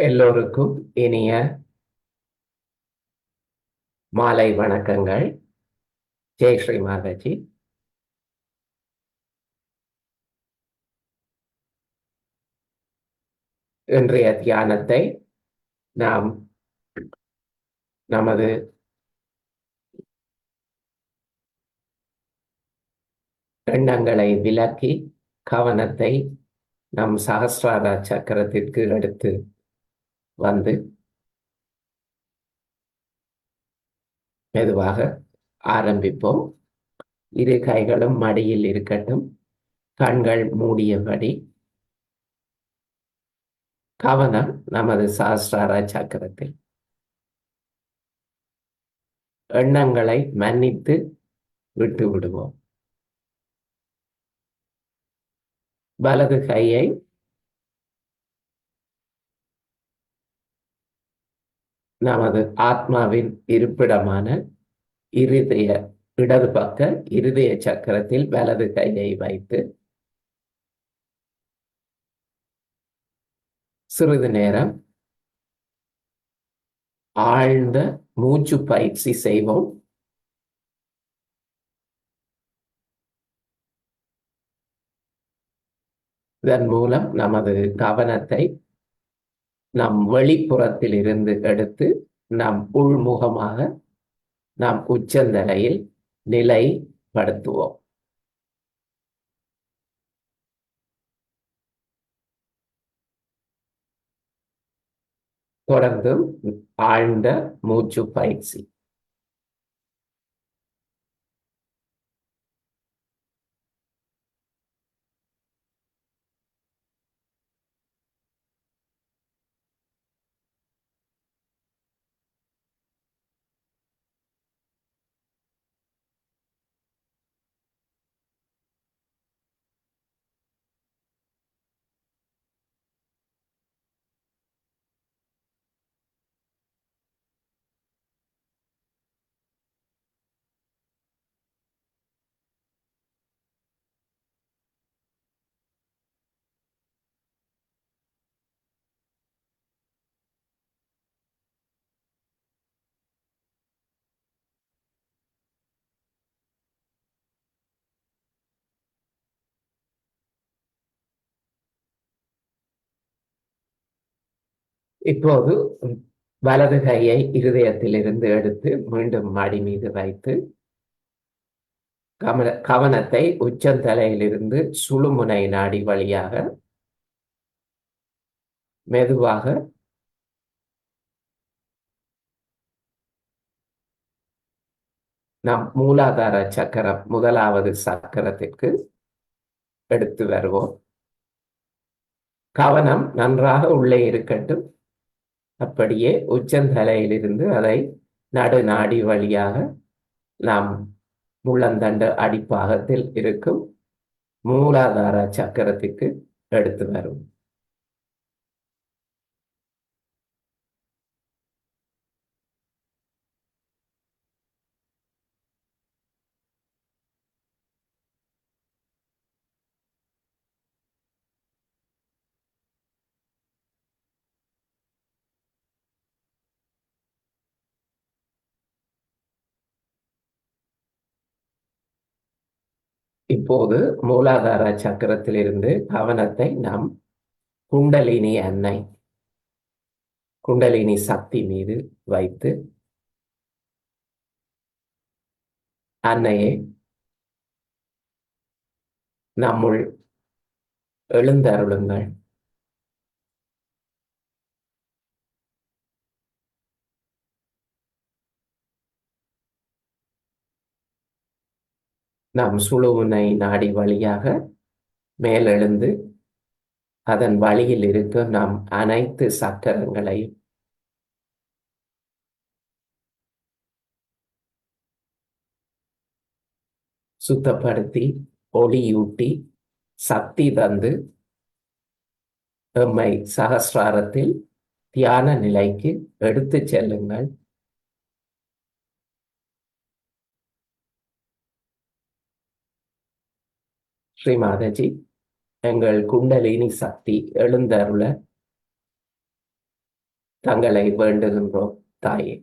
எல்லோருக்கும் இனிய மாலை வணக்கங்கள். ஜெய் ஸ்ரீ மாதாஜி. இன்றைய தியானத்தை நாம் நமது எண்ணங்களை விலக்கி கவனத்தை நம் சகஸ்ரார சக்கரத்திற்கு எடுத்து வந்து மெதுவாக ஆரம்பிப்போம். இரு கைகளும் மடியில் இருக்கட்டும். கண்கள் மூடியபடி கவனம் நமது சகஸ்ரார சக்கரத்தில். எண்ணங்களை மன்னித்து விட்டு விடுவோம். வலது கையை நமது ஆத்மாவின் இருப்பிடமான இடது பக்க இருதய சக்கரத்தில் வலது கையை வைத்து சிறிது நேரம் ஆழ்ந்த மூச்சு பயிற்சி செய்வோம். இதன் மூலம் நமது கவனத்தை நம் வெளிப்புறத்தில் இருந்து எடுத்து நம் உள்முகமாக நாம் உச்சந்தலையில் நிலைப்படுத்துவோம். தொடர்ந்து ஆழ்ந்த மூச்சு பயிற்சி. இப்போது வலது கையை இருதயத்திலிருந்து எடுத்து மீண்டும் மடி மீது வைத்து கவனத்தை உச்சந்தலையிலிருந்து சுழுமுனை நாடி வழியாக மெதுவாக நம் மூலாதார சக்கரம் முதலாவது சக்கரத்திற்கு எடுத்து வருவோம். கவனம் நன்றாக உள்ளே இருக்கட்டும். அப்படியே உச்சந்தலையிலிருந்து அதை நடு நாடி வழியாக நாம் முள்ளந்தண்டு அடிப்பாகத்தில் இருக்கும் மூலாதார சக்கரத்திற்கு எடுத்து வரும். இப்போது மூலாதார சக்கரத்திலிருந்து கவனத்தை நாம் குண்டலினி அன்னை, குண்டலினி சக்தி மீது வைத்து அன்னையை நம்முள் எழுந்தருளுங்கள். நாம் சுழுமுனை நாடி வழியாக மேலெழுந்து அதன் வழியில் இருக்கும் நாம் அனைத்து சக்கரங்களையும் சுத்தப்படுத்தி ஒளியூட்டி சக்தி தந்து எம்மை சகஸ்ராரத்தில் தியான நிலைக்கு எடுத்து செல்லுங்கள். ஸ்ரீ மாதாஜி, எங்கள் குண்டலினி சக்தி எழுந்தருள தங்களை வேண்டுகின்றோம் தாயே.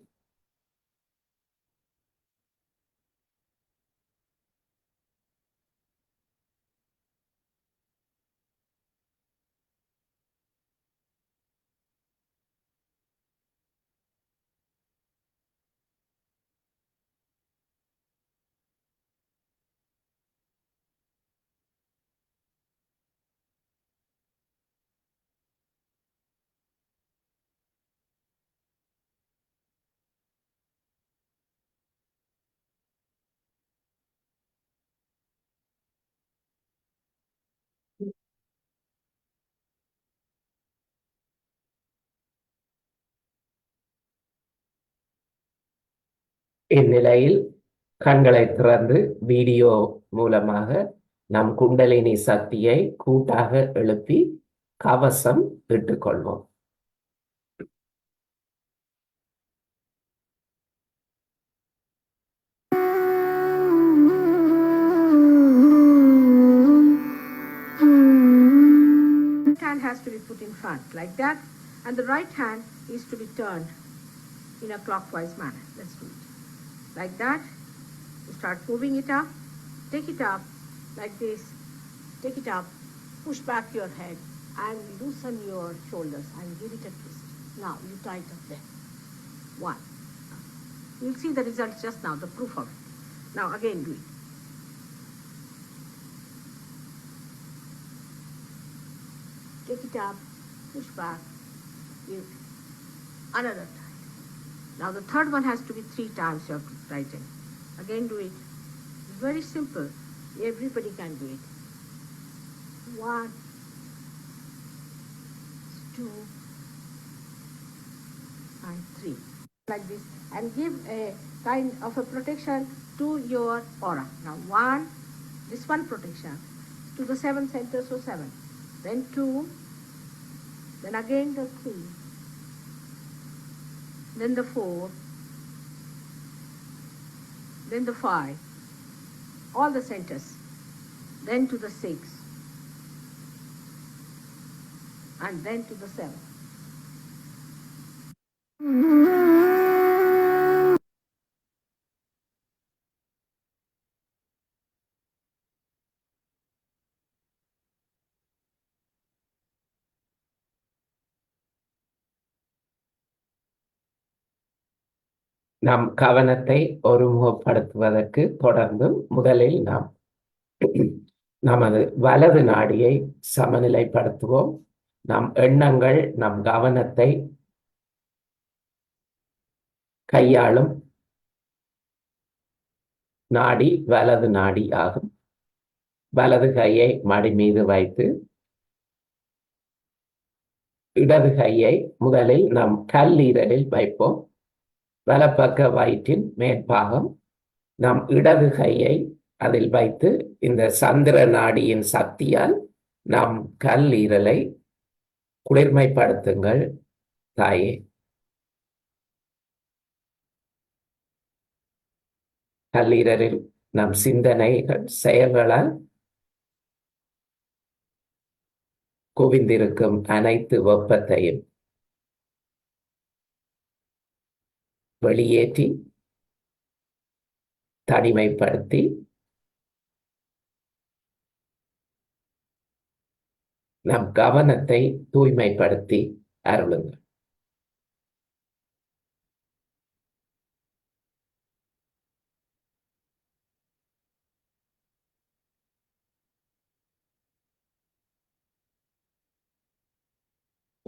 இந்நிலையில் கண்களை திறந்து வீடியோ மூலமாக நம் குண்டலினி சக்தியை கூட்டாக எழுப்பி கவசம் இட்டுக்கொள்வோம். Hand has to be put in front like that, and the right hand is to be turned in a clockwise manner. Let's do it. Like that, you start moving it up, take it up like this, take it up, push back your head and loosen your shoulders and give it a twist. Now you tighten them. One. You'll see the results just now, the proof of it. Now again do it. Take it up, push back, give another time. Now the third one has to be 3 times you have to tighten. Again do it. It's very simple. Everybody can do it. 1, 2, and 3. Like this. And give a kind of a protection to your aura. Now 1, this one protection to the 7 centers, so 7. Then 2, then again the 3, then the 4, then the 5, all the centers, then to the 6, and then to the 7. நம் கவனத்தை ஒருமுகப்படுத்துவதற்கு தொடர்ந்தும் முதலில் நாம் நமது வலது நாடியை சமநிலைப்படுத்துவோம். நம் எண்ணங்கள் நம் கவனத்தை கையாளும் நாடி வலது நாடி ஆகும். வலது கையை மடி மீது வைத்து இடது கையை முதலில் நம் கல்லீரலில் வைப்போம். வலப்பக்க வயிற்றின் மேற்பாகம். நம் இடது கையை அதில் வைத்து இந்த சந்திர நாடியின் சக்தியால் நம் கல்லீரலை குளிர்மைப்படுத்துங்கள் தாயே. கல்லீரலில் நம் சிந்தனைகள் செயல்களால் குவிந்திருக்கும் அனைத்து வெப்பத்தையும் வெளியேற்றி தனிமைப்படுத்தி நம் கவனத்தை தூய்மைப்படுத்தி அருளுங்கள்.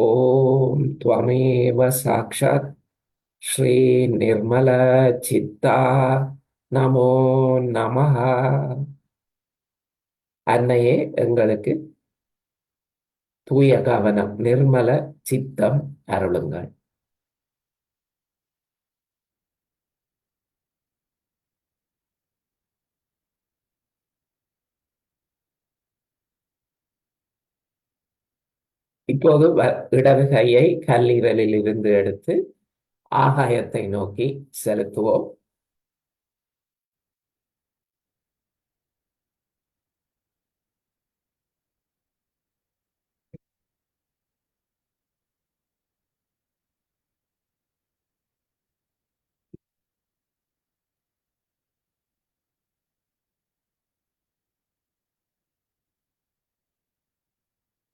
ஓம் த்வமேவ சாக்ஷாத் ஸ்ரீ நிர்மல சித்தா நமோ நமஹ. அன்னையே எங்களுக்கு தூய கவனம் நிர்மல சித்தம் அருளுங்கள். இப்போது இடது கையை கல்லீரலில் இருந்து எடுத்து ஆகாயத்தை நோக்கி செலுத்துவோம்.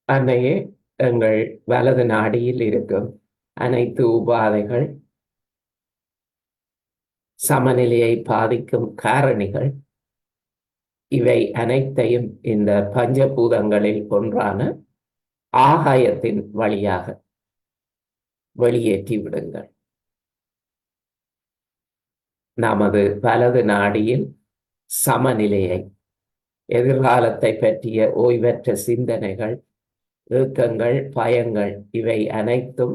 அன்னையே எங்கள் வலது நாடியில் இருக்கும் அனைத்து உபாதைகள், சமநிலையை பாதிக்கும் காரணிகள், இவை அனைத்தையும் இந்த பஞ்சபூதங்களில் ஒன்றான ஆகாயத்தின் வழியாக வெளியேற்றி விடுங்கள். நமது வலது நாடியில் சமநிலையை, எதிர்காலத்தை பற்றிய ஓய்வற்ற சிந்தனைகள், ஏக்கங்கள், பயங்கள், இவை அனைத்தும்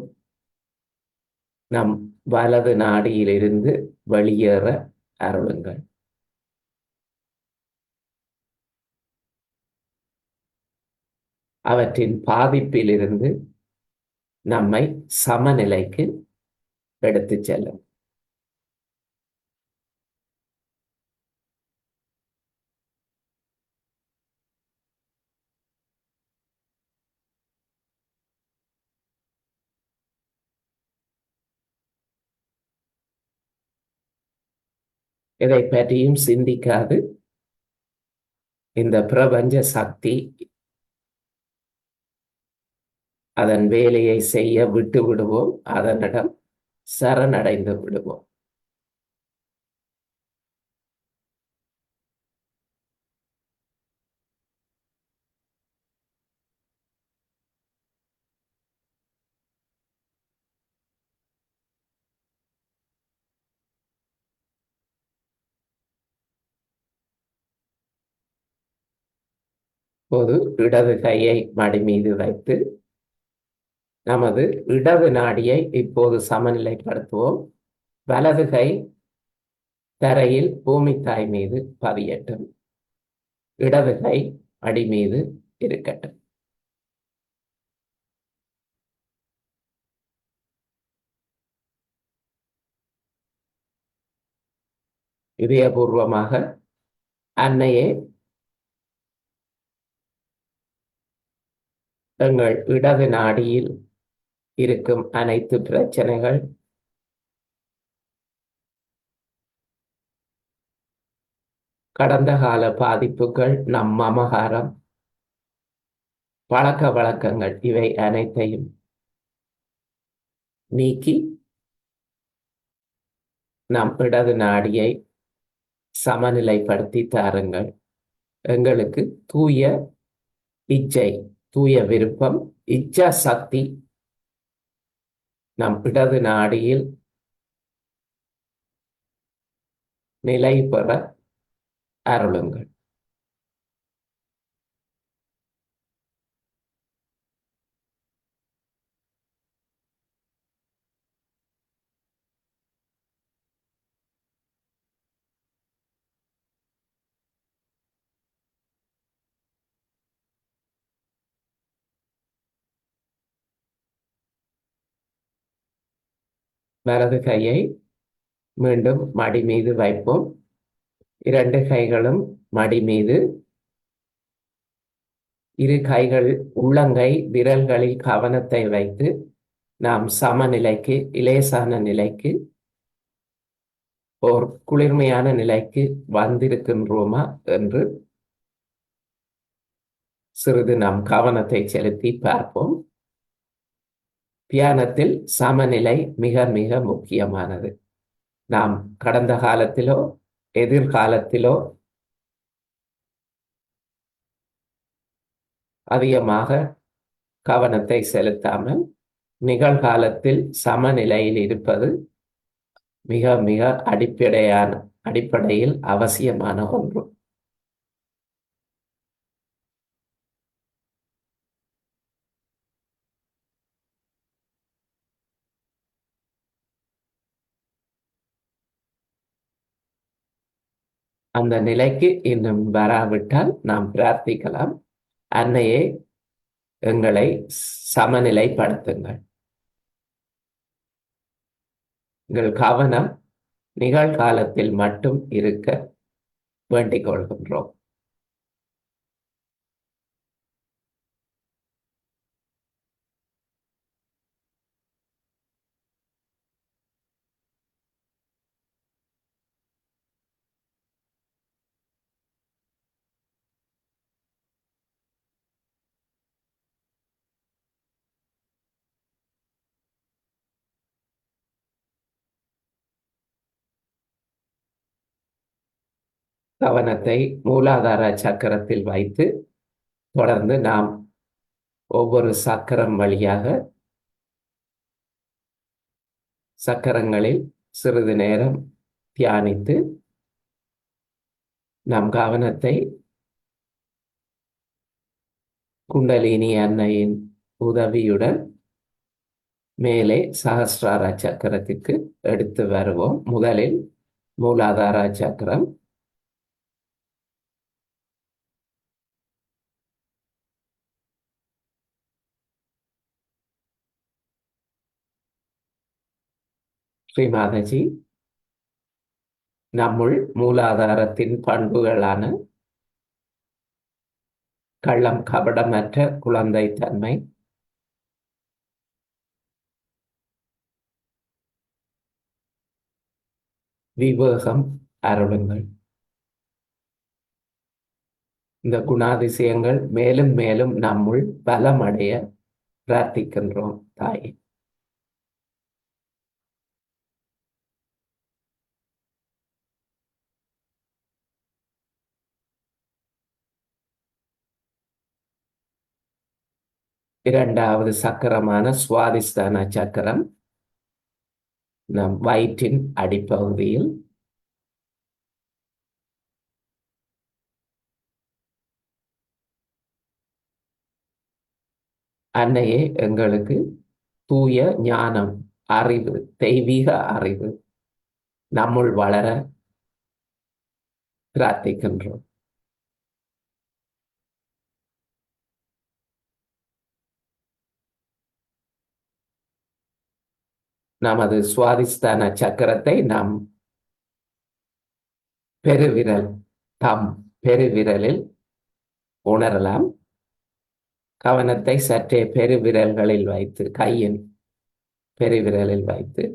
நம் வலது நாடியிலிருந்து வெளியேற அருளுங்கள். அவற்றின் பாதிப்பிலிருந்து நம்மை சமநிலைக்கு எடுத்துச் செல்லும். இதை பற்றியும் சிந்திக்காது இந்த பிரபஞ்ச சக்தி அதன் வேலையை செய்ய விட்டு விடுவோம். அதனிடம் சரணடைந்து விடுவோம். இப்போது இடது கையை மடி மீது வைத்து நமது இடது நாடியை இப்போது சமநிலைப்படுத்துவோம். வலது கை தரையில் பூமி தாய் மீது பதியட்டும். இடது கை அடி மீது இருக்கட்டும். இதயபூர்வமாக அன்னையே, எங்கள் இடது நாடியில் இருக்கும் அனைத்து பிரச்சனைகள், கடந்த கால பாதிப்புகள், நம் மமகாரம், பழக்க வழக்கங்கள், இவை அனைத்தையும் நீக்கி நம் இடது நாடியை சமநிலைப்படுத்தி தாருங்கள். எங்களுக்கு தூய இச்சை, தூய விருப்பம், இச்சா சக்தி நம் இடது நாடியில் நிலை பெற அருளுங்கள். வலது கையை மீண்டும் மடி மீது வைப்போம். இரண்டு கைகளும் மடி மீது, இரு கைகள் உள்ளங்கை விரல்களில் கவனத்தை வைத்து நாம் சமநிலைக்கு, இலேசான நிலைக்கு, ஒரு குளிர்மையான நிலைக்கு வந்திருக்கின்றோமா என்று சிறிது நாம் கவனத்தை செலுத்தி பார்ப்போம். தியானத்தில் சமநிலை மிக மிக முக்கியமானது. நாம் கடந்த காலத்திலோ எதிர்காலத்திலோ அதிகமாக கவனத்தை செலுத்தாமல் நிகழ்காலத்தில் சமநிலையில் இருப்பது மிக மிக அடிப்படையில் அவசியமான ஒன்று. அந்த நிலைக்கு இன்னும் வராவிட்டால் நாம் பிரார்த்திக்கலாம், அன்னையே எங்களை சமநிலைப்படுத்துங்கள். எங்கள் கவனம் நிகழ்காலத்தில் மட்டும் இருக்க வேண்டிக் கொள்கின்றோம். கவனத்தை மூலாதார சக்கரத்தில் வைத்து தொடர்ந்து நாம் ஒவ்வொரு சக்கரம் வழியாக சக்கரங்களில் சிறிது நேரம் தியானித்து நம் கவனத்தை குண்டலினி அன்னையின் உதவியுடன் மேலே சஹஸ்ரார சக்கரத்திற்கு எடுத்து வருவோம். முதலில் மூலாதார சக்கரம், ஸ்ரீ மாதாஜி, நம்முள் மூலாதாரத்தின் பண்புகளான கள்ளம் கபடமற்ற குழந்தைத்தன்மை, விவேகம் அருளுங்கள். இந்த குணாதிசயங்கள் மேலும் மேலும் நம்முள் பலமடைய பிரார்த்திக்கின்றோம் தாயே. இரண்டாவது சக்கரமான சுவாதிஸ்தான சக்கரம் நம் வயிற்றின் அடிப்பகுதியில் அன்னையே எங்களுக்கு தூய ஞானம், அறிவு, தெய்வீக அறிவு நம்முள் வளர பிரார்த்திக்கின்றோம். நமது சுவாதிஸ்தான சக்கரத்தை நாம் பெருவிரல், தம் பெருவிரலில் உணரலாம். கவனத்தை சற்றே பெருவிரல்களில் வைத்து, கையின் பெருவிரலில் வைத்து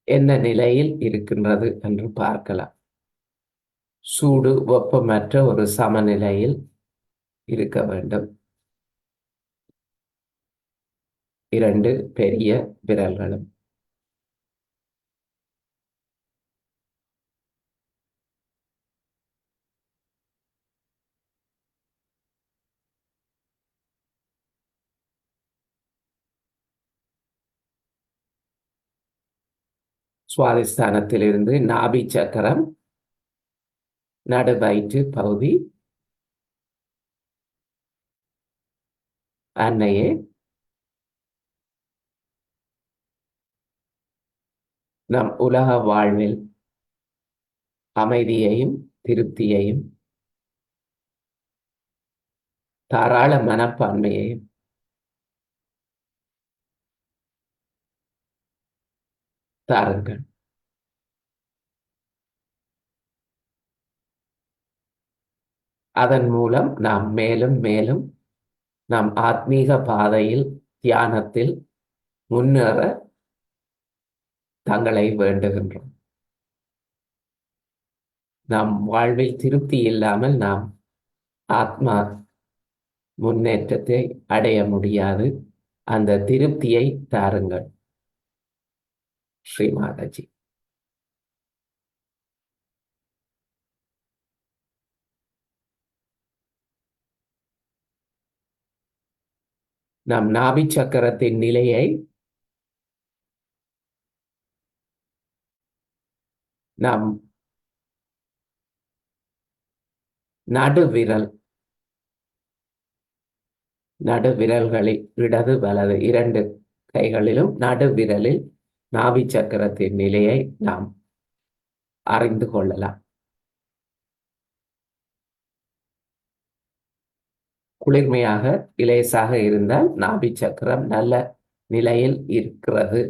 என்ன நிலையில் இருக்கின்றது என்று பார்க்கலாம். சூடு வெப்பமற்ற ஒரு சமநிலையில் இருக்க வேண்டும். இரண்டு பெரிய விரல்களும் சுவாதிஸ்தானத்திலிருந்து நாபி சக்கரம், நடுவயிற்று பகுதி, அன்னையே நம் உலக வாழ்வில் அமைதியையும் திருப்தியையும் தாராள மனப்பான்மையையும் தாருங்கள். அதன் மூலம் நாம் மேலும் மேலும் நம் ஆத்மீக பாதையில், தியானத்தில் முன்னேற தங்களை வேண்டுகின்றோம். நம் வாழ்வில் திருப்தி இல்லாமல் நாம் ஆத்மா முன்னேற்றத்தை அடைய முடியாது. அந்த திருப்தியை தாருங்கள் ஸ்ரீ மாதாஜி. நம் நாபி சக்கரத்தின் நிலையை நாம் நடுவிரல்களில் இடது வலது இரண்டு கைகளிலும் நடுவிரலில் நாபி சக்கரத்தின் நிலையை நாம் அறிந்து கொள்ளலாம். குளிர்மையாக இலேசாக இருந்தால் நாபி சக்கரம் நல்ல நிலையில் இருக்கிறது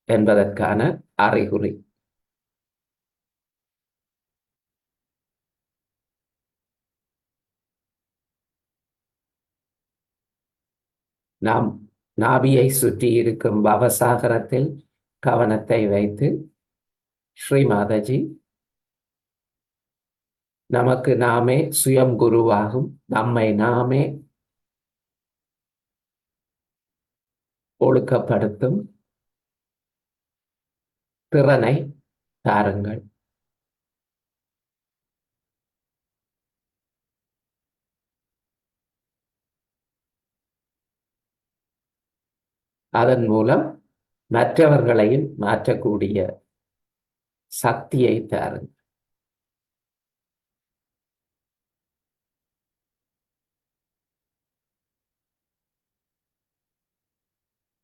என்பதற்கான அறிகுறி. நாம் நாபியை சுற்றி இருக்கும் பவசாகரத்தில் கவனத்தை வைத்து, ஸ்ரீ மாதாஜி, நமக்கு நாமே சுயம் குருவாகும், நம்மை நாமே ஒழுக்கப்படுத்தும் திறனை தாருங்கள். அதன் மூலம் மற்றவர்களையும் மாற்றக்கூடிய சக்தியை தாருங்கள்.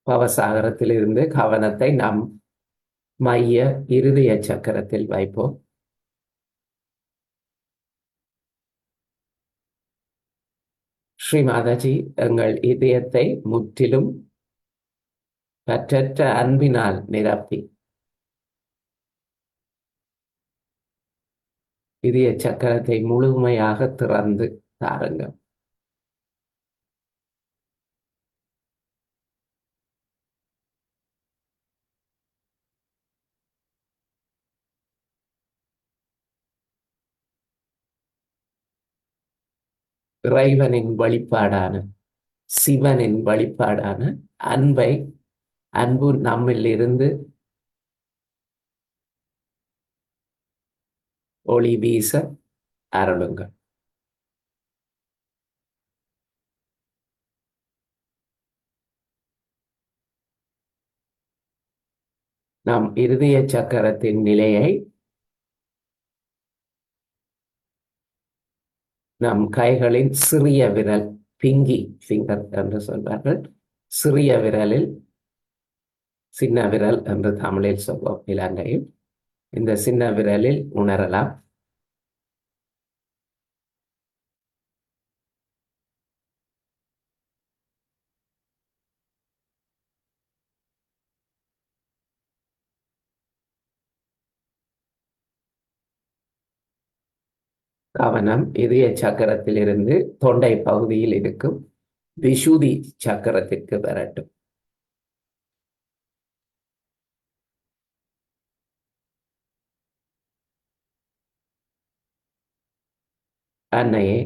பவசாகரத்திலிருந்து கவனத்தை நம் மைய இருதய சக்கரத்தில் வைப்போம். ஸ்ரீ மாதாஜி, எங்கள் இதயத்தை முற்றிலும் பற்றற்ற அன்பினால் நிரப்பி இதய சக்கரத்தை முழுமையாக திறந்து தாருங்கள். இறைவனின் வெளிப்பாடான, சிவனின் வெளிப்பாடான அன்பு நம்மில் இருந்து ஒளி வீச அருளுங்கள். நம் இருதய சக்கரத்தின் நிலையை நம் கைகளின் சிறிய விரல், பிங்கி ஃபிங்கர் என்று சொல்வார்கள், சிறிய விரலில், சின்ன விரல் என்று தமிழில் சொல்வோம் இலங்கையில், இந்த சின்ன விரலில் உணரலாம். கவனம் இதய சக்கரத்திலிருந்து தொண்டை பகுதியில் இருக்கும் விஷுதி சக்கரத்திற்கு வரட்டும். அன்னையே,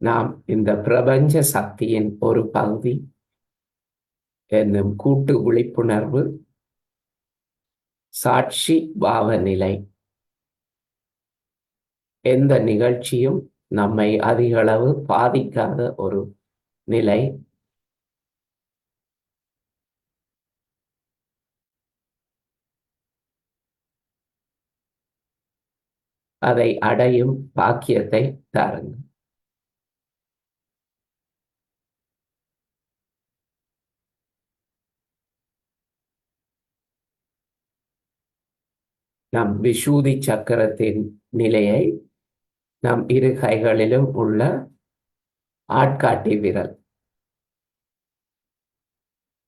நாம் இந்த பிரபஞ்ச சக்தியின் ஒரு பகுதி என்னும் கூட்டு விழிப்புணர்வு, சாட்சி பாவ நிலை. எந்த நிகழ்ச்சியும் நம்மை அதிகளவு பாதிக்காத ஒரு நிலை. அதை அடையும் பாக்கியத்தை தாருங்கள். நம் விஷூதி சக்கரத்தின் நிலையை நம் இரு கைகளிலும் உள்ள ஆட்காட்டி விரல்,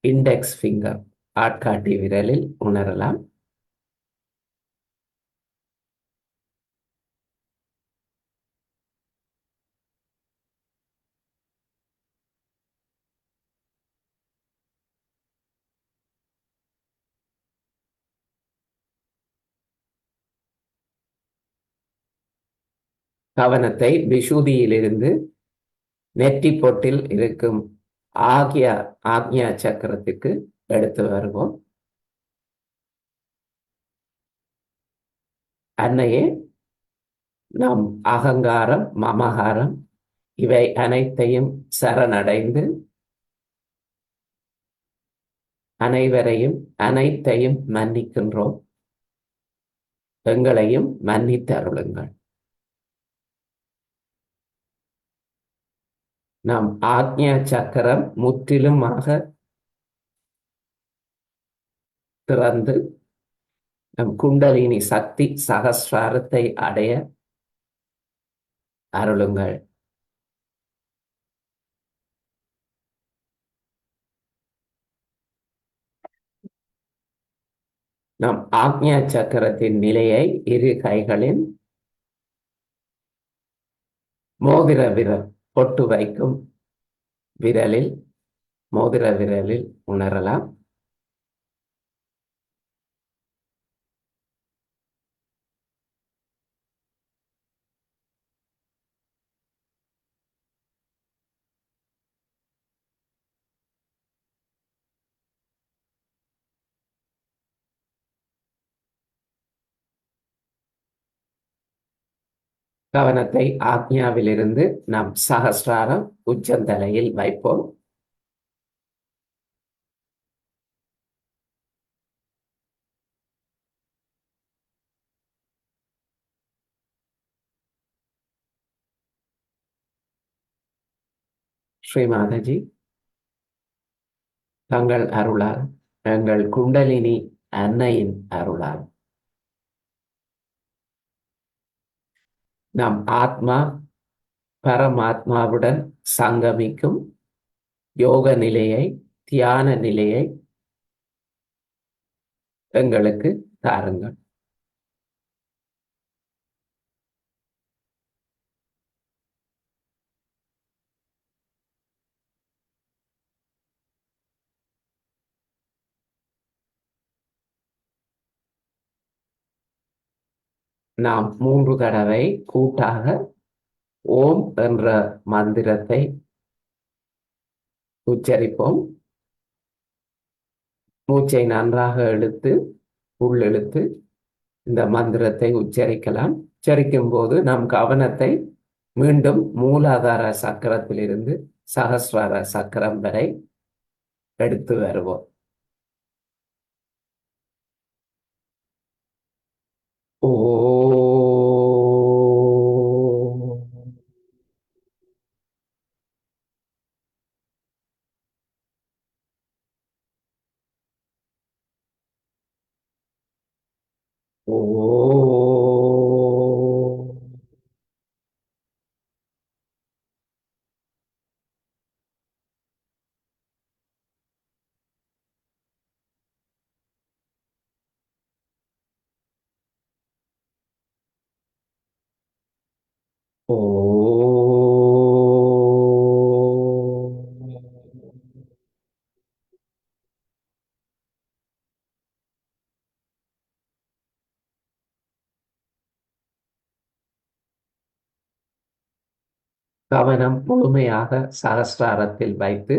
இண்டெக்ஸ் ஃபிங்கர், ஆட்காட்டி விரலில் உணரலாம். கவனத்தை விஷுதியிலிருந்து நெற்றி பொட்டில் இருக்கும் ஆக்ஞா சக்கரத்துக்கு எடுத்து வருவோம். அன்னையே, நம் அகங்காரம், மமகாரம் இவை அனைத்தையும் சரணடைந்து அனைவரையும் அனைத்தையும் மன்னிக்கின்றோம். எங்களையும் மன்னித்தருளுங்கள். நம் ஆக்ஞா சக்கரம் முற்றிலுமாக திறந்து நம் குண்டலினி சக்தி சகஸ்ராரத்தை அடைய அருளுங்கள். நம் ஆக்ஞா சக்கரத்தின் நிலையை இரு கைகளின் மோதிர விரல், பொட்டு வைக்கும் விரலில், மோதிர விரலில் உணரலாம். கவனத்தை ஆக்ஞாவிலிருந்து நாம் சகஸ்ராரம் உச்சந்தலையில் வைப்போம். ஸ்ரீ மாதாஜி, தங்கள் அருளால், எங்கள் குண்டலினி அன்னையின் அருளால் நம் ஆத்மா பரமாத்மாவுடன் சங்கமிக்கும் யோக நிலையை, தியான நிலையை எங்களுக்கு தாருங்கள். நாம் 3 தடவை கூட்டாக ஓம் என்ற மந்திரத்தை உச்சரிப்போம். மூச்சை நன்றாக இழுத்து உள்ளிழுத்து இந்த மந்திரத்தை உச்சரிக்கலாம். உச்சரிக்கும் போது நம் கவனத்தை மீண்டும் மூலாதார சக்கரத்திலிருந்து சகஸ்ரார சக்கரம் வரை எடுத்து வருவோம். ஓ ஓ கவனம் முழுமையாக சகஸ்ராரத்தில் வைத்து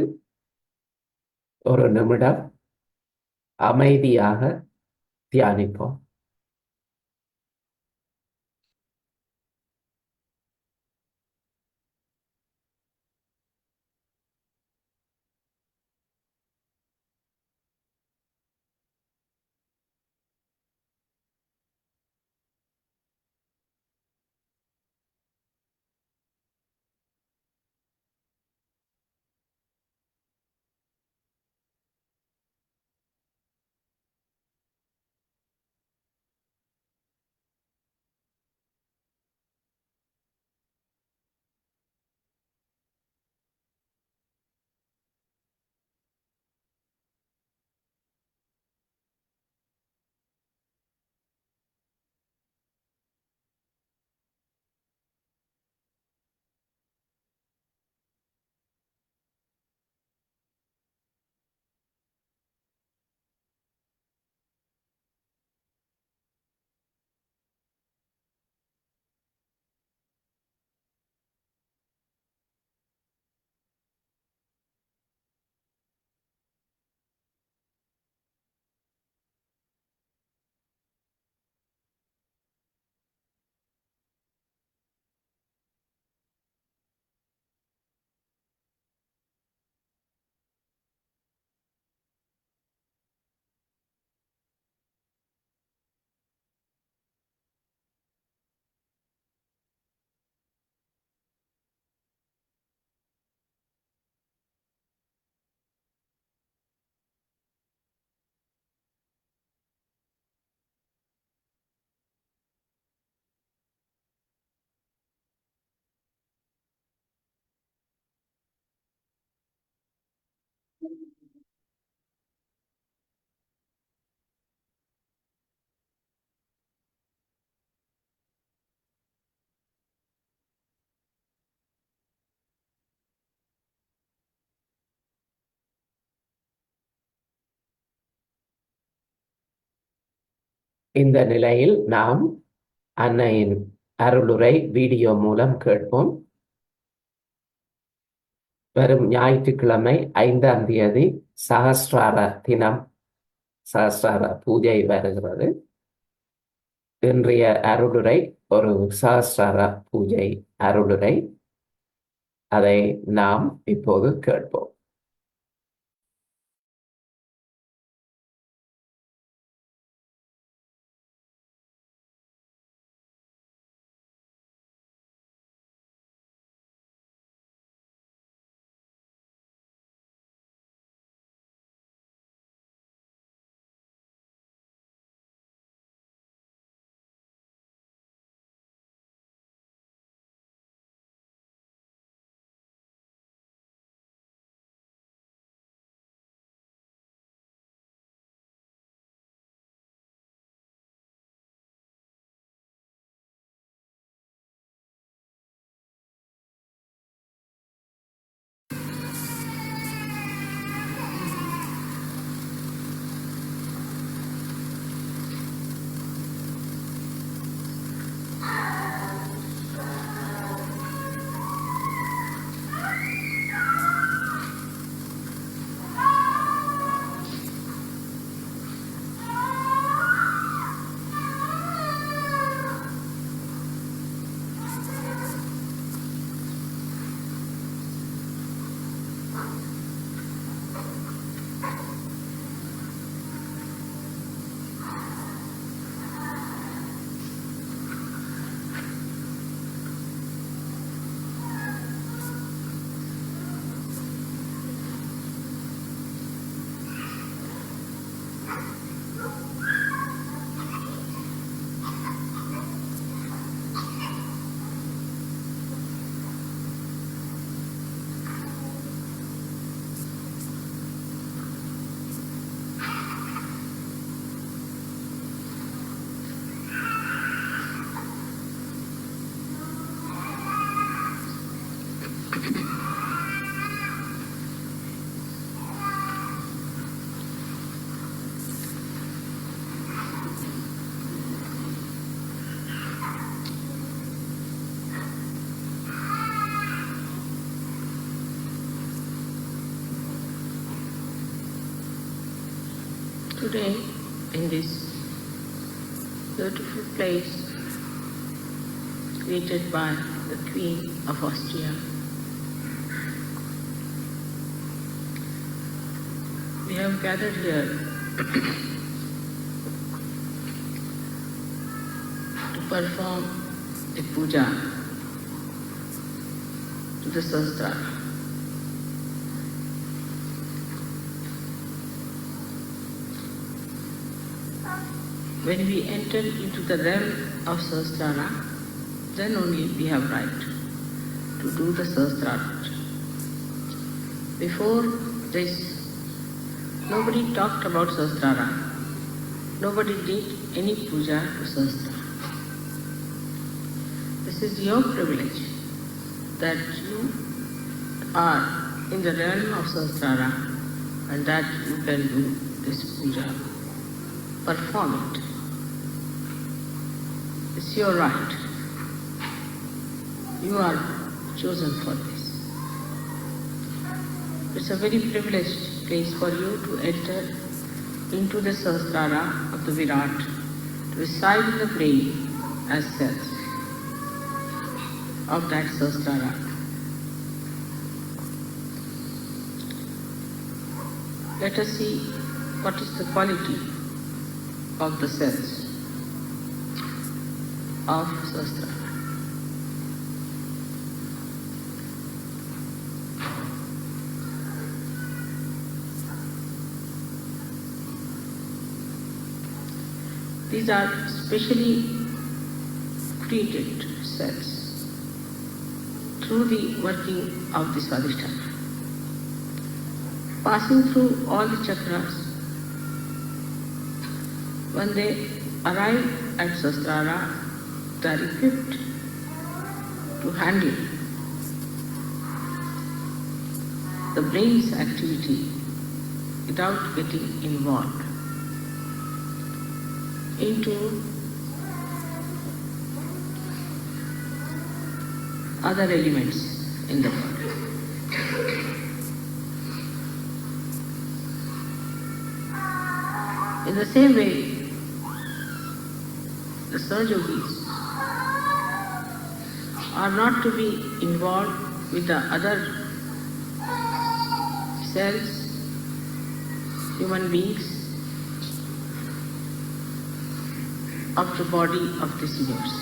ஒரு நிமிடம் அமைதியாக தியானிப்போம். இந்த நிலையில் நாம் அன்னையின் அருளுரை வீடியோ மூலம் கேட்போம். வரும் ஞாயிற்றுக்கிழமை 5ஆம் தேதி சகஸ்ரார தினம், சகஸ்ரார பூஜை வருகிறது. இன்றைய அருளுரை ஒரு சஹஸ்ரார பூஜை அருளுரை. அதை நாம் இப்போது கேட்போம். Today, in this beautiful place created by the Queen of Austria, we have gathered here to perform a puja to the Sahasrara. When we enter into the realm of Sahasrara, then only we have right to do the Sahasrara. Before this, nobody talked about Sahasrara. Nobody did any puja to Sahasrara. This is your privilege that you are in the realm of Sahasrara and that you can do this puja. Perform it. It's your right. You are chosen for this. It's a very privileged place for you to enter into the Sahasrara of the Virat, to reside in the brain as cells of that Sahasrara. Let us see what is the quality of the cells of Sahasrara. These are specially created cells through the working of the Swadhisthana. Passing through all the chakras, when they arrive at Sahasrara, they are equipped to handle the brain's activity without getting involved into other elements in the body. In the same way, the Sahajogis are not to be involved with the other cells, human beings of the body of this universe.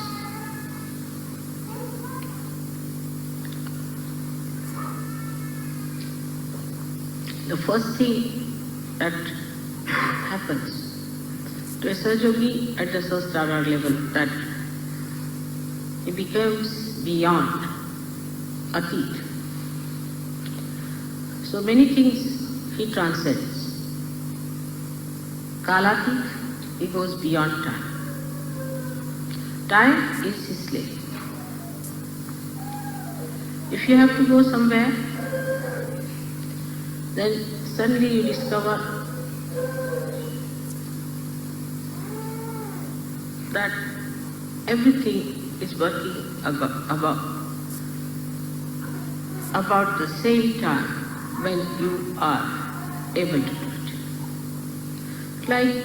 The first thing that happens to a Sahajogi at the Sahasrara level, that he becomes beyond Atit. So many things he transcends. Kalatit, he goes beyond time. Time is his slave. If you have to go somewhere, then suddenly you discover that everything is working about the same time when you are able to do it. Like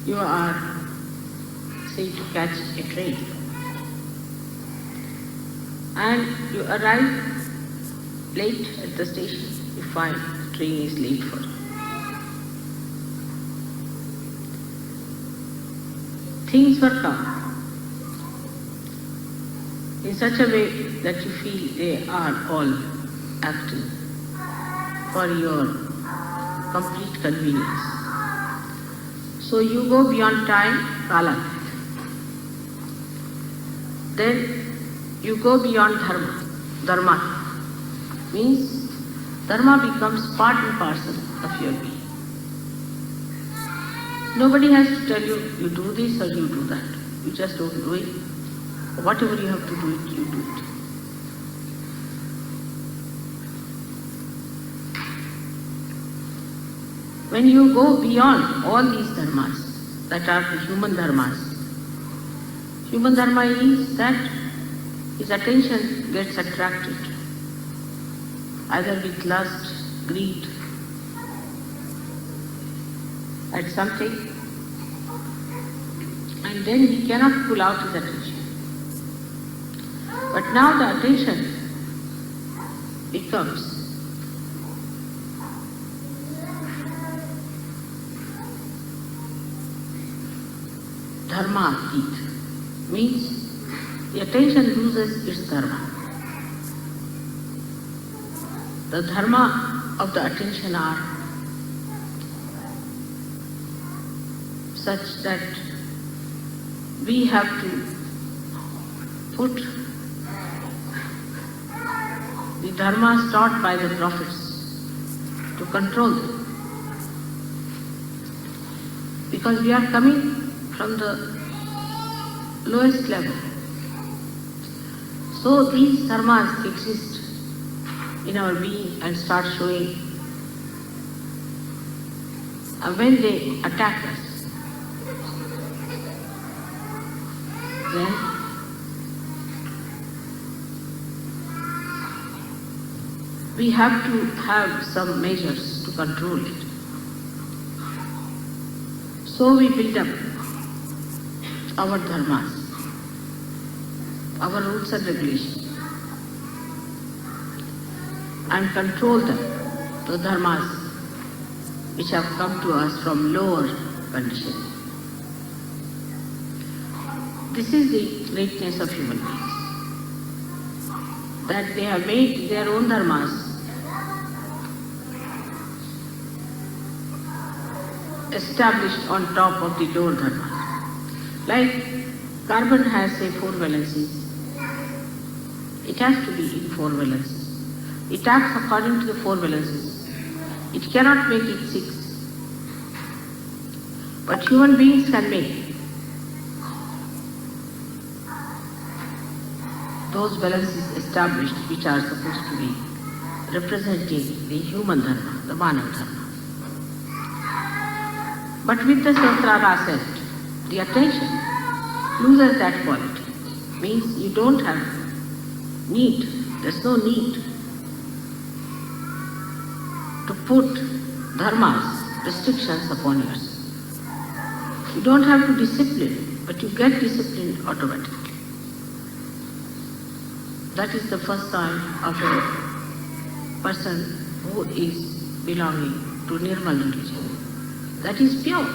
you are, say, to catch a train, and you arrive late at the station, you find the train is late for you. Things work out in such a way that you feel they are all acting for your complete convenience. So you go beyond time, Kala. Then you go beyond Dharma. Dharma means Dharma becomes part and parcel of your being. Nobody has to tell you, you do this or you do that. You just don't do it. Whatever you have to do it, you do it. When you go beyond all these dharmas that are the human dharma is that his attention gets attracted either with lust, greed, at something, and then he cannot pull out his attention. But now the attention becomes dharma-atit, means the attention loses its dharma. The dharma of the attention are such that we have to put the dharmas taught by the prophets to control them. Because we are coming from the lowest level. So these dharmas exist in our being and start showing. And when they attack us, then we have to have some measures to control it. So we build up our dharmas, our rules and regulations, and control them, the dharmas which have come to us from lower conditions. This is the greatness of human beings, that they have made their own dharmas established on top of the lower dharmas. Like carbon has, say, 4 valencies. It has to be in 4 valencies. It acts according to the 4 valencies. It cannot make it 6. But human beings can make those balances established which are supposed to be representing the human dharma, the Manav dharma. But with the Sahasrara ascent, the attention loses that quality. Means you don't have need, there's no need to put dharmas, restrictions upon yourself. You don't have to discipline, but you get disciplined automatically. That is the first sign of a person who is belonging to Nirmal religion. That is pure.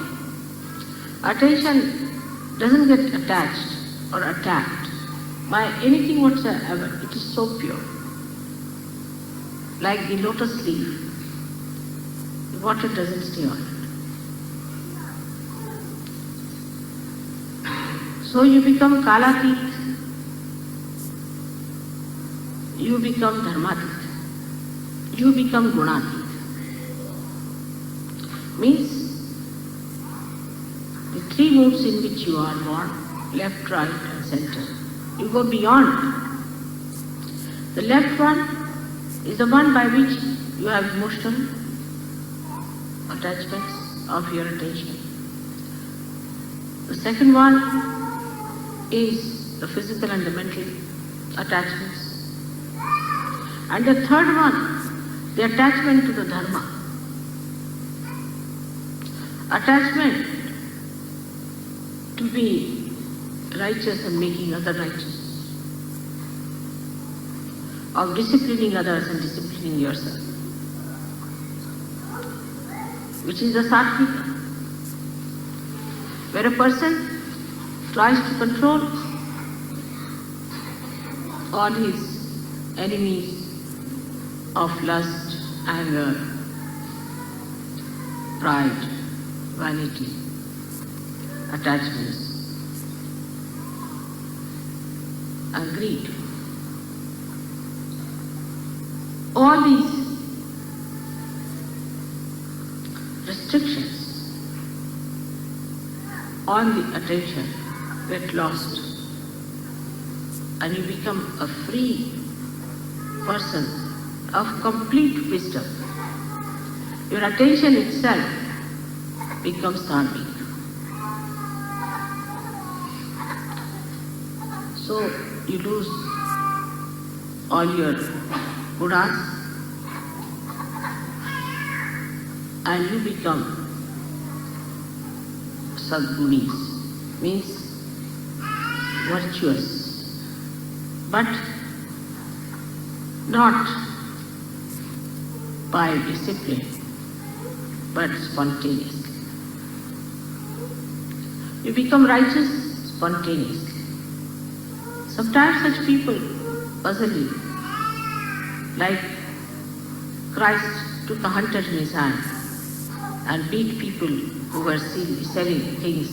Attention doesn't get attached or attacked by anything whatsoever. It is so pure. Like the lotus leaf, the water doesn't stay on it. So you become Kalatit, you become Dharmatit, you become Gunatit. Means the three moods in which you are born, left, right and center, you go beyond. The left one is the one by which you have emotional attachments of your attention. The second one is the physical and the mental attachments. And the third one, the attachment to the Dharma. Attachment to be righteous and making others righteous. Of disciplining others and disciplining yourself. Which is the Sattvika. Where a person tries to control all his enemies of lust, anger, pride, vanity, attachments, and greed. All these restrictions on the attention get lost and you become a free person of complete wisdom. Your attention itself becomes dharmic. So you lose all your gunas and you become sadgunis, means virtuous, but not by discipline, but spontaneously. You become righteous spontaneously. Sometimes such people puzzle you, like Christ took a hunter in his hand and beat people who were selling things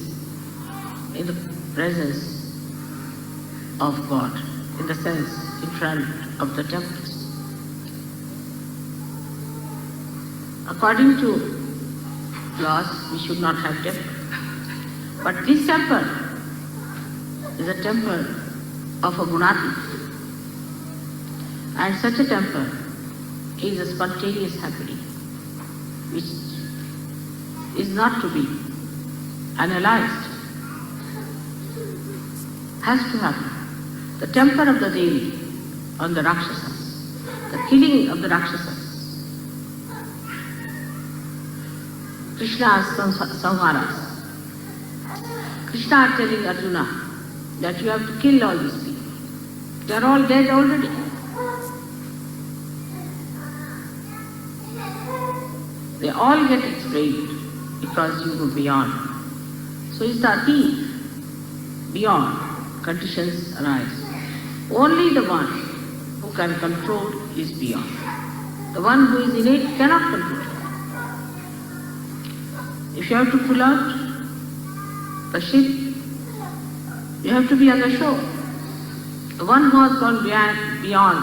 in the presence of God, in the sense in front of the temples. According to laws, we should not have temple. But this temple is a temple of a Gunati. And such a temple is a spontaneous happening, which is not to be analyzed, has to happen. The temper of the Devi on the Rakshasas, the killing of the Rakshasas, Krishna's samharas. Krishna is telling Arjuna that you have to kill all these people. They are all dead already. They all get explained because you go beyond. So it's the thief beyond conditions arise. Only the one who can control is beyond. The one who is in it cannot control it. If you have to pull out the ship, you have to be on the shore. The one who has gone beyond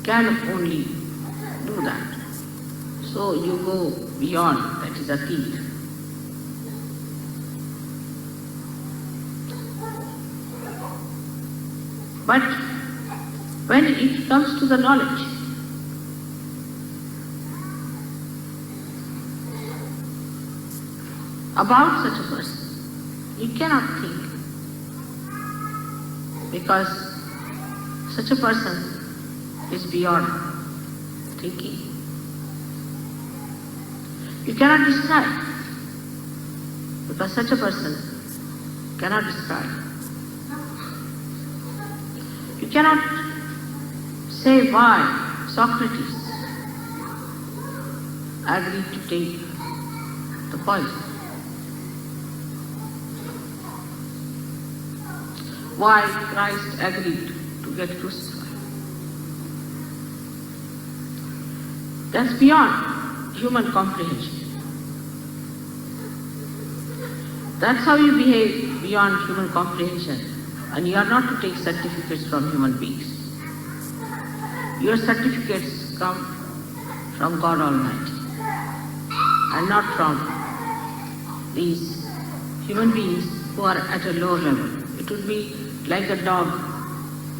can only do that. So you go beyond, that is a thief. But when it comes to the knowledge, about such a person, you cannot think, because such a person is beyond thinking. You cannot describe. because such a person cannot describe. You cannot say why Socrates agreed to take the poison. Why Christ agreed to get crucified. That's beyond human comprehension. That's how you behave beyond human comprehension, and you are not to take certificates from human beings. Your certificates come from God Almighty and not from these human beings who are at a lower level. It would be like a dog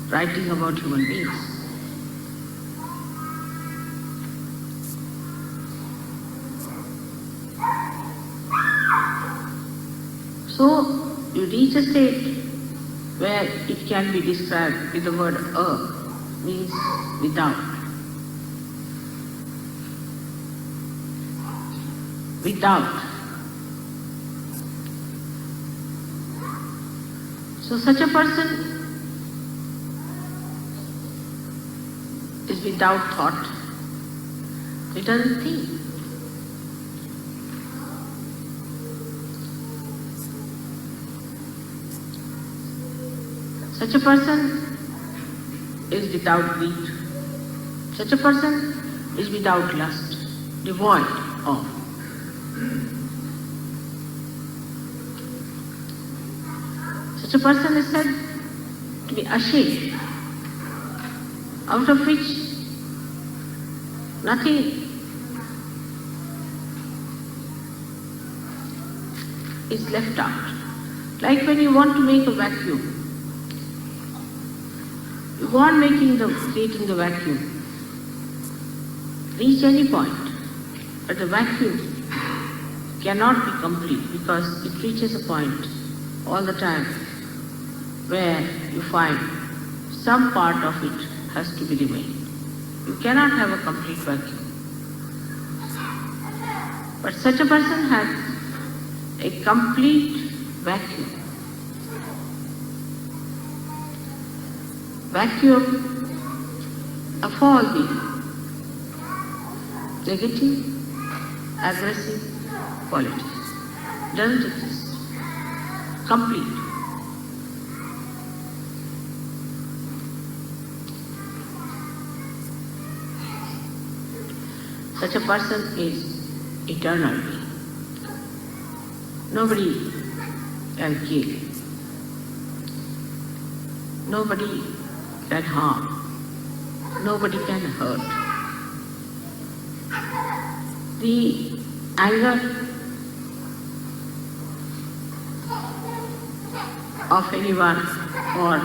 writing about human beings. So you reach a state where it can be described with the word means without. Without. So such a person is without thought. He doesn't think. Such a person is without greed. Such a person is without lust, devoid of. Such a person is said to be ashamed, out of which nothing is left out. Like when you want to make a vacuum, you go on creating the vacuum, reach any point, but the vacuum cannot be complete because it reaches a point all the time where you find some part of it has to be remained. You cannot have a complete vacuum. But such a person has a complete vacuum. Vacuum of all the negative, aggressive qualities. Doesn't exist. Complete. Such a person is eternal being. Nobody can kill. Nobody can harm. Nobody can hurt. The anger of anyone or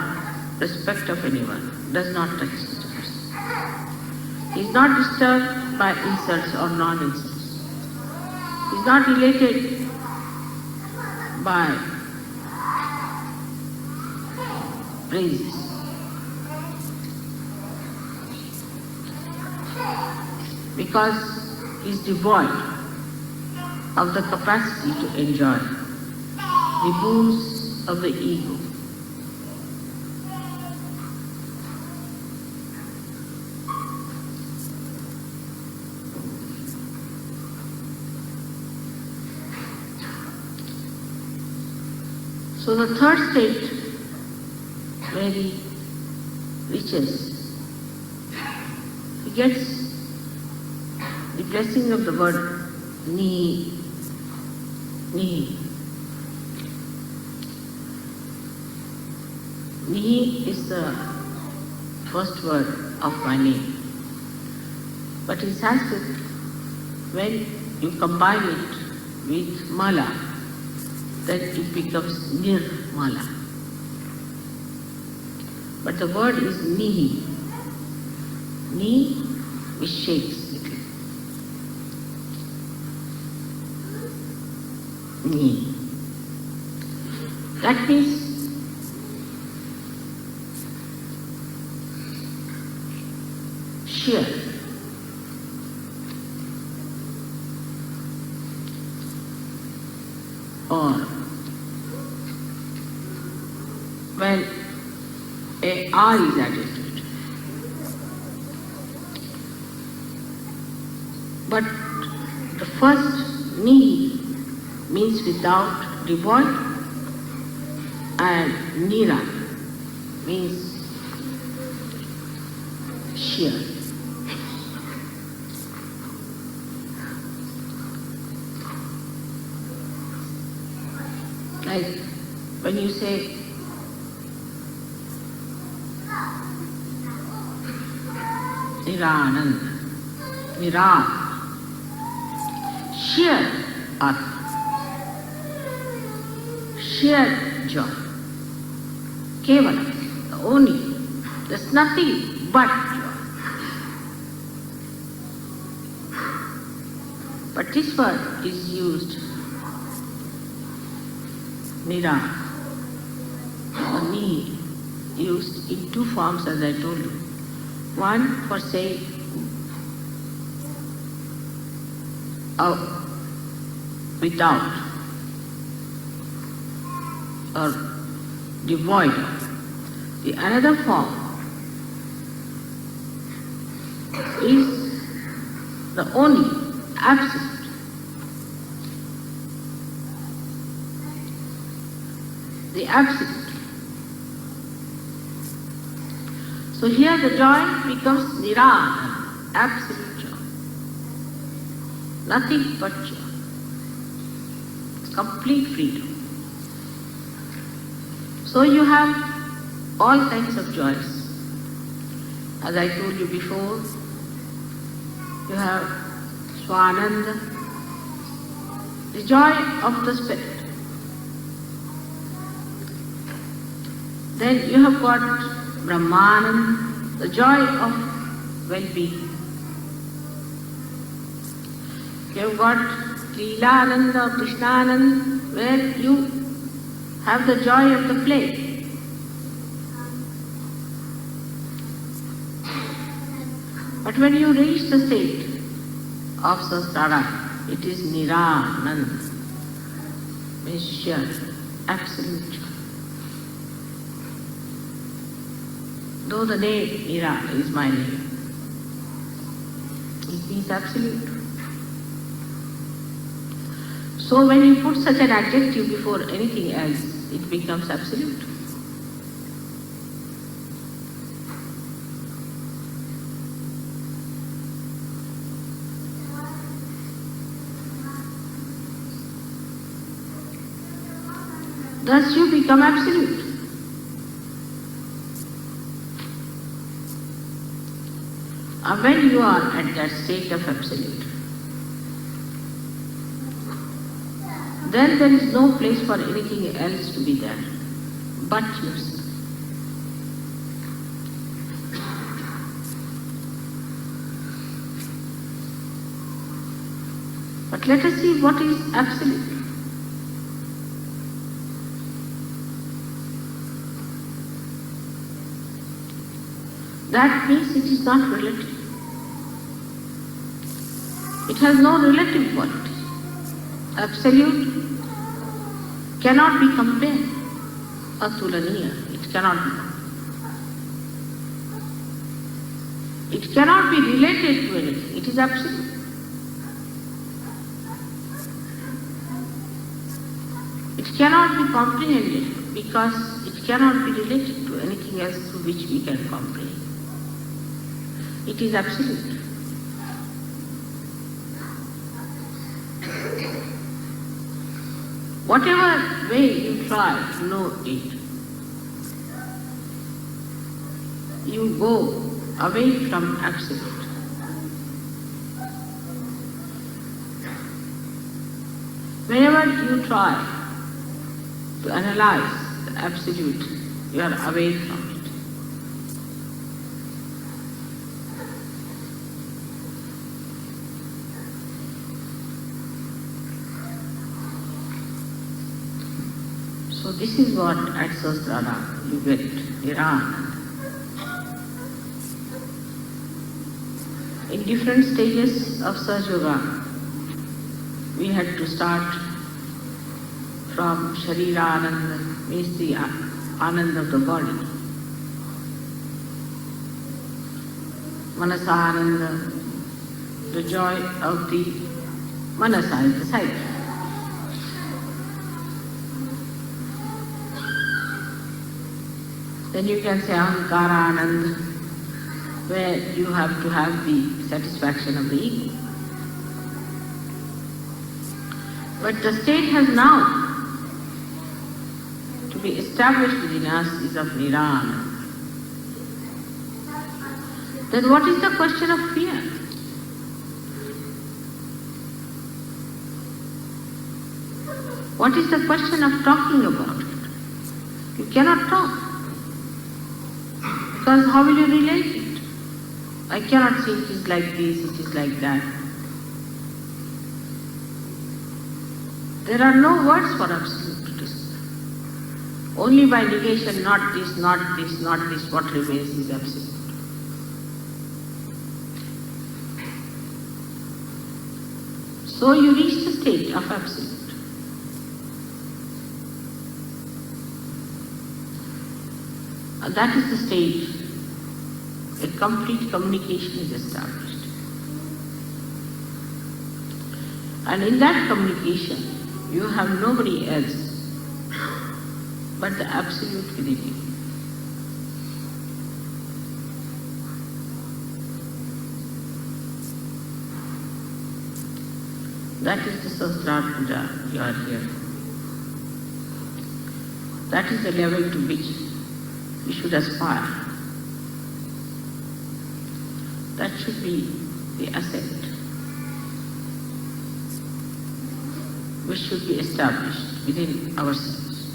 respect of anyone does not touch such a person. He is not disturbed by insults or non-insults. He is not related by praises. Because he is devoid of the capacity to enjoy the boons of the ego. So the third state where he reaches, he gets the blessing of the word ni. Ni is the first word of my name. But in Sanskrit, when you combine it with mala, then it becomes nirmala. But the word is nihi. Ni which shakes little. Ni. That means sheer. or when a R is added to it. But the first ni means without, devoid, and nira means sheer. Like when you say Nirananda, Niran, sheer earth, sheer joy, Kevala, the only, there's nothing but joy. But this word is used, Niran, or ni, used in two forms as I told you. One for saying without or devoid of. The another form is the only, absolute. The absolute. So here the joy becomes nirana, absolute joy. Nothing but joy. It's complete freedom. So you have all kinds of joys. As I told you before, you have Swananda, the joy of the spirit. Then you have got Brahmananda, the joy of well-being. You have got Leelananda, Krishnananda, where you have the joy of the play. But when you reach the state of Sahasrara, it is Nirananda, means sheer, absolute joy. Though the name Nira is my name, it means absolute. So when you put such an adjective before anything else, it becomes absolute. Thus you become absolute. And when you are at that state of absolute, then there is no place for anything else to be there but yourself. But let us see what is absolute. That means it is not relative. It has no relative quality. Absolute cannot be compared. Atulaniya, it cannot be. It cannot be related to anything. It is absolute. It cannot be comprehended because it cannot be related to anything else through which we can comprehend. It is absolute. Whatever way you try to know it, you go away from absolute. Whenever you try to analyze the absolute, you are away from it. So this is what at Sahasrara you get Nirana. In different stages of Sahaja Yoga, we had to start from Sharira Ananda, means the Ananda of the body. Manasa Ananda, the joy of the Manasa is the sight. Then you can say Ahankara Ananda, where you have to have the satisfaction of the ego. But the state has now to be established within us is of Nirana. Then what is the question of fear? What is the question of talking about it? You cannot talk. Because how will you relate it? I cannot say it is like this, it is like that. There are no words for absolute truth. Only by negation, not this, not this, not this, what remains is absolute. So you reach the state of absolute. And that is the stage where complete communication is established. And in that communication, you have nobody else but the absolute within you. That is the Sahasrara Puja you are here. That is the level to which you should aspire. That should be the ascent which should be established within ourselves.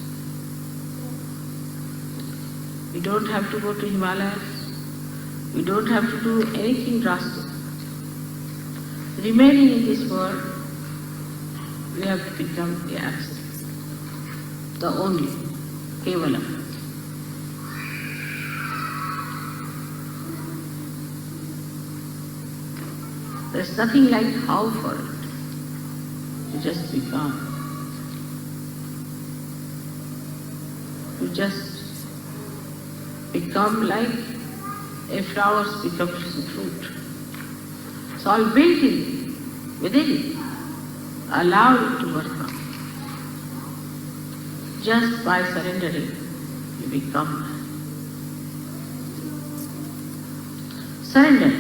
We don't have to go to Himalayas. We don't have to do anything drastic. Remaining in this world, we have to become the absolute, the only, Kevalam. There's nothing like how for it. You just become. You just become like a flower becomes a fruit. It's all built in, within it. Allow it to work out. Just by surrendering, you become. Surrender.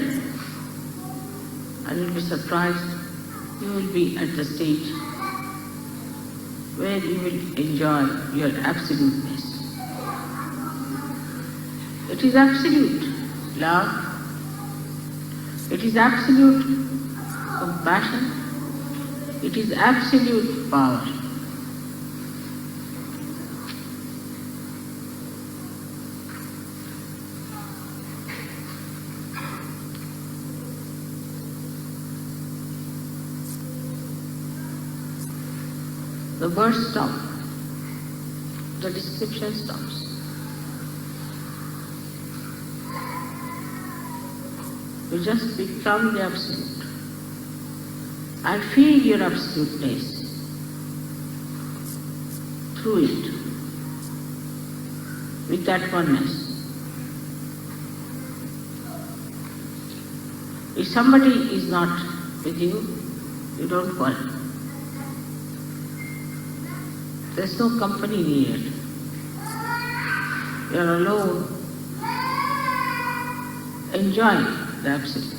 And you'll be surprised, you will be at the stage where you will enjoy your absoluteness. It is absolute love, it is absolute compassion, it is absolute power. The words stop, the description stops. You just become the absolute and feel your absoluteness through it, with that oneness. If somebody is not with you, you don't worry. There's no company needed. You're alone, enjoying the absolute.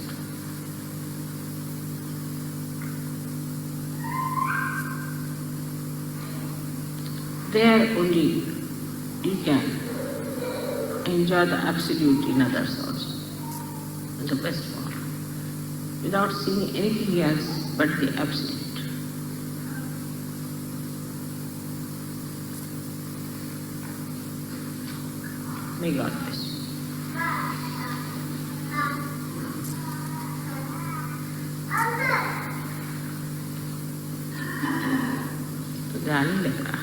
There only you can enjoy the absolute in others also, in the best form, without seeing anything else but the absolute. May God bless you. तो ध्यान नहीं लग रहा।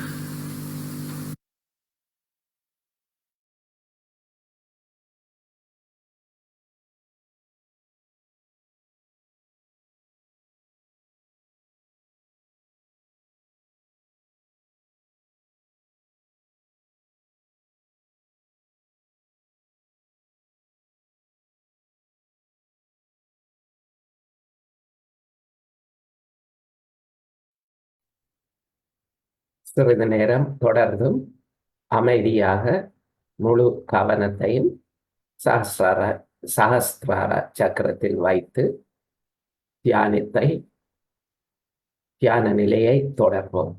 சிறிது நேரம் தொடர்ந்தும் அமைதியாக முழு கவனத்தையும் சஹஸ்ரார சக்கரத்தில் வைத்து தியான நிலையை தொடர்வோம்.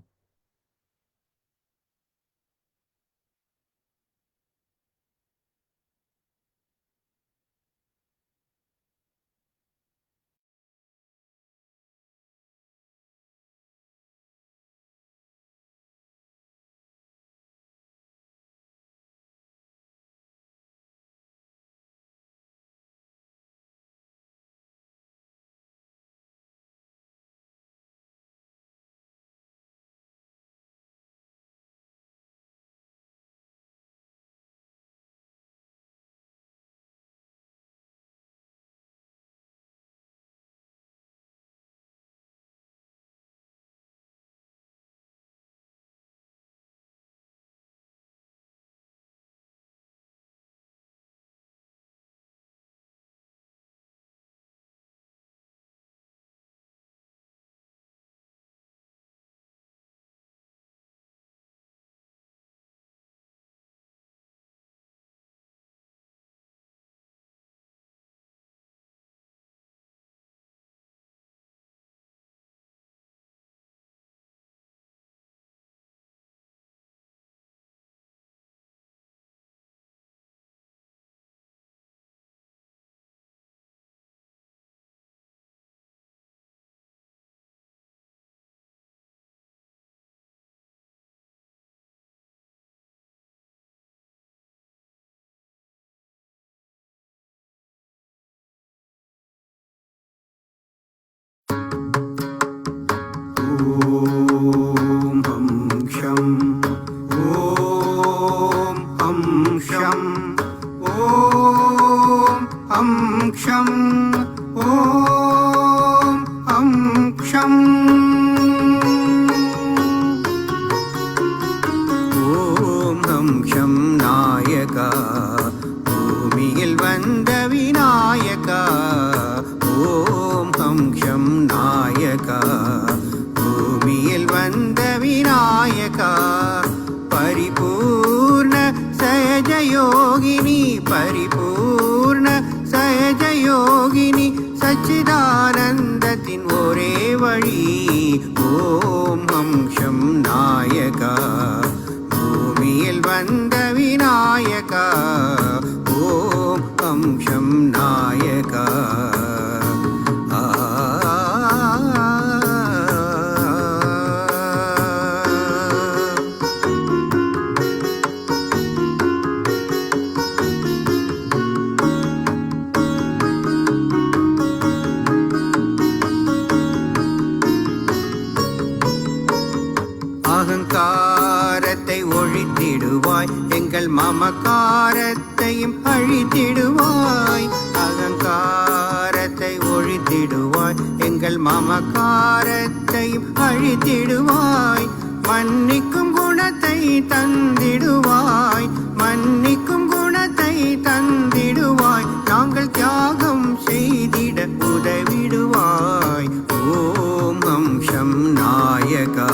அகங்காரத்தை ஒழித்திடுவாய், எங்கள் மமகாரத்தையும் அழித்திடுவாய். அகங்காரத்தை ஒழித்திடுவாய், எங்கள் மமகாரத்தையும் அழித்திடுவாய். மன்னிக்கும் குணத்தை தந்திடுவாய், மன்னிக்கும் குணத்தை தந்திடுவாய். நாங்கள் தியாகம் செய்திட உதவிடுவாய். ஓம் அம்சம் நாயகா,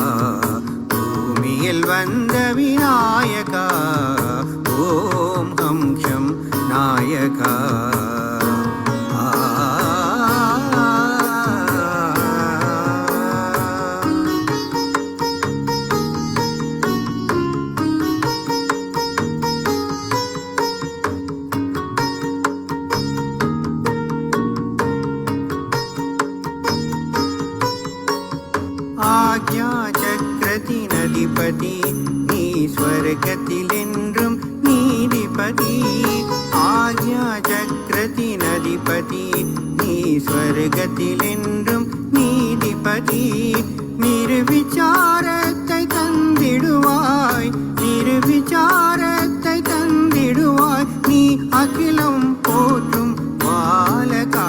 பூமியில் வந்த விநாயகா. ஓம் அம்சம் நாயகா. ஆக்ஞா சக்கரத்தின் அதிபதி, நீ ஸ்வர்க்கத்தில் என்றும் நீதிபதி. ஆக்ஞா சக்கரத்தின் அதிபதி, நீ ஸ்வர்க்கத்தில் என்றும் நீதிபதி. நிர்விசாரத்தை தந்திடுவாய், நிர்விசாரத்தை தந்திடுவாய். நீ அகிலம் போற்றும் பாலகா.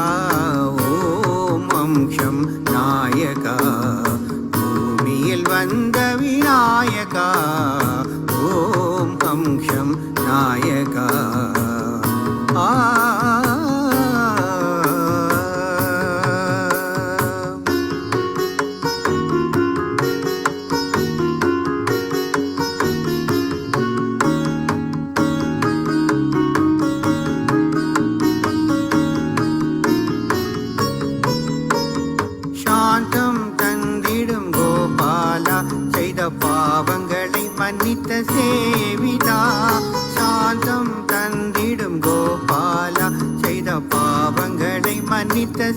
ஓம் அம்சம் நாயகா, பூமியில் வந்த விநாயகா. ஓம் அம்சம் நாயகா.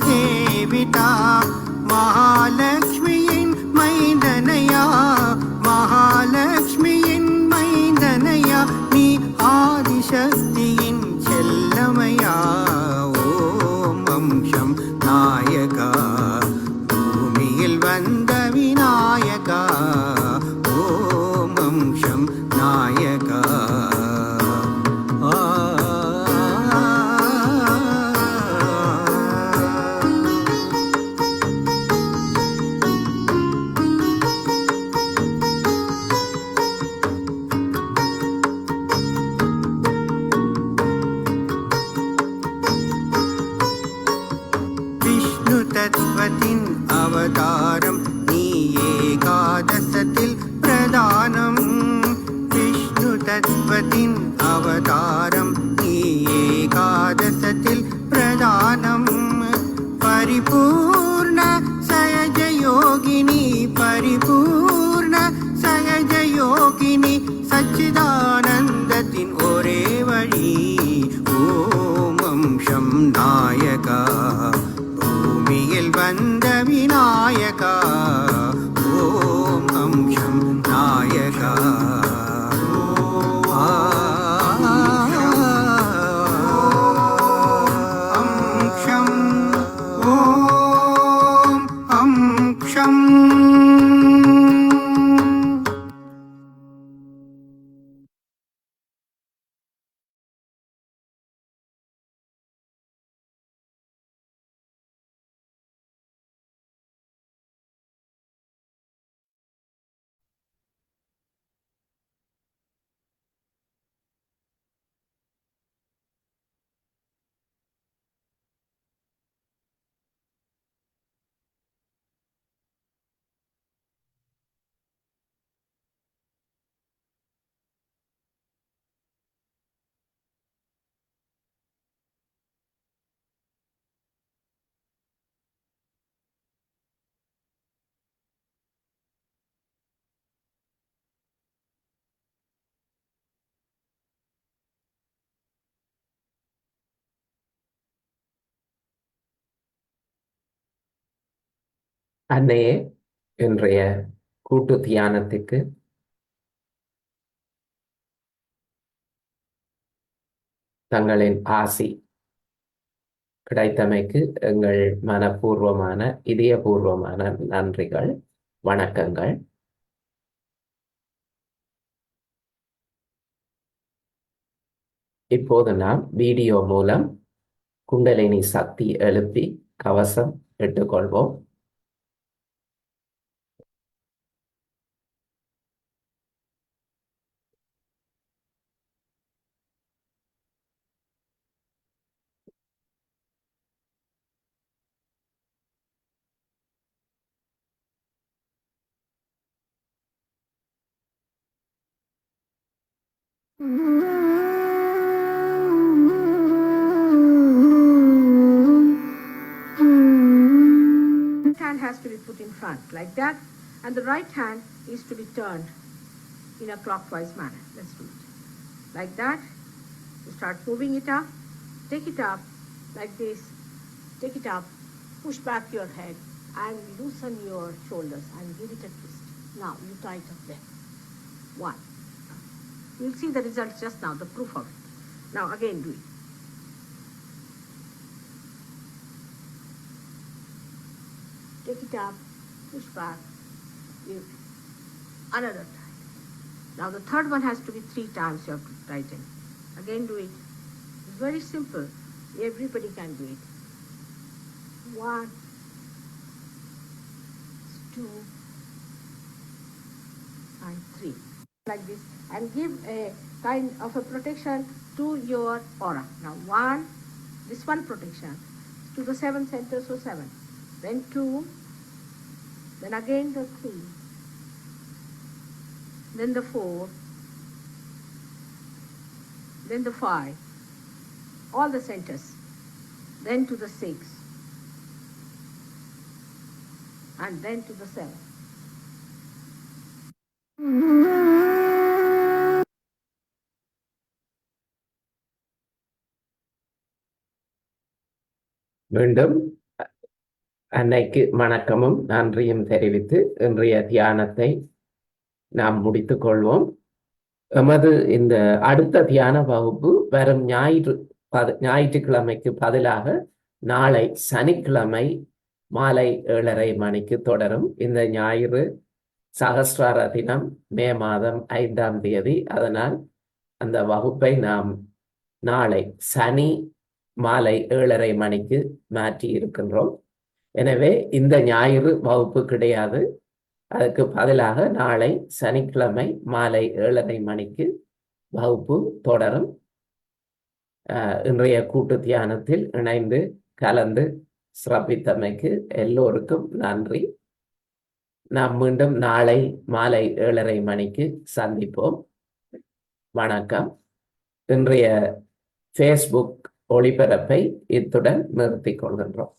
சேவிதா மகாலட்சுமியின் மைந்தனையா மகாலட்சுமியின் மைந்தனையா நீ ஆதிசக்தியின் செல்லமையா ஓம் அம்சம் நாயகா பூமியில் வந்த விநாயகா ஓம் அம்சம் நாயகா விஷ்ணு தத்வத்தின் அவதாரம் நீ ஏகாதசத்தில் பிரதானம் விஷ்ணு தத்வத்தின் அவதாரம் நீ ஏகாதசத்தில் பிரதானம் பரிபூர்ண சயஜ யோகினி பரிபூர்ண சயஜ யோகினி சச்சிதானந்தத்தின் ஒரே வழி ஓம் அம்சம் நாயகா பூமியில் வந்த விநாயகா ஓம் அம்சம் நாயகா அம்சம் ஓம் அம்சம் அன்னையே, இன்றைய கூட்டு தியானத்துக்கு தங்களின் ஆசி கிடைத்தமைக்கு எங்கள் மனப்பூர்வமான இதயபூர்வமான நன்றிகள், வணக்கங்கள். இப்போது நாம் வீடியோ மூலம் குண்டலினி சக்தி எழுப்பி கவசம் இட்டுக்கொள்வோம். Hand has to be put in front like that, and the right hand is to be turned in a clockwise manner. Let's do it. Like that, you start moving it up, take it up like this, take it up, push back your head and loosen your shoulders and give it a twist. Now you tighten up there. One. You'll see the results just now, the proof of it. Now again do it. Take it up, push back, give another time. Now the third one has to be 3 times you have to tighten. Again do it. It's very simple. Everybody can do it. 1, 2, and 3. Like this. And give a kind of a protection to your aura. Now 1, this one protection to the 7 centers, so 7. Then 2, then again the 3, then the 4, then the 5, all the centers, then to the 6, and then to the 7. மீண்டும் அன்னைக்கு வணக்கமும் நன்றியும் தெரிவித்து இன்றைய தியானத்தை நாம் முடித்துக் கொள்வோம். எமது இந்த அடுத்த தியான வகுப்பு வரும் ஞாயிற்றுக்கிழமைக்கு பதிலாக நாளை சனிக்கிழமை மாலை 7:30 மணிக்கு தொடரும். இந்த ஞாயிறு சகஸ்ரார தினம், மே மாதம் 5ஆம் தேதி. அதனால் அந்த வகுப்பை நாம் நாளை சனி மாலை 7:30 மணிக்கு மாற்றி இருக்கின்றோம். எனவே இந்த ஞாயிறு வகுப்பு கிடையாது. அதுக்கு பதிலாக நாளை சனிக்கிழமை மாலை 7:30 மணிக்கு வகுப்பு தொடரும். இன்றைய கூட்டு தியானத்தில் இணைந்து கலந்து சிறப்பித்தமைக்கு எல்லோருக்கும் நன்றி. நாம் மீண்டும் நாளை மாலை 7:30 மணிக்கு சந்திப்போம். வணக்கம். இன்றைய ஃபேஸ்புக் ஒளிபரப்பை இத்துடன் நிறுத்திக் கொள்கின்றோம்.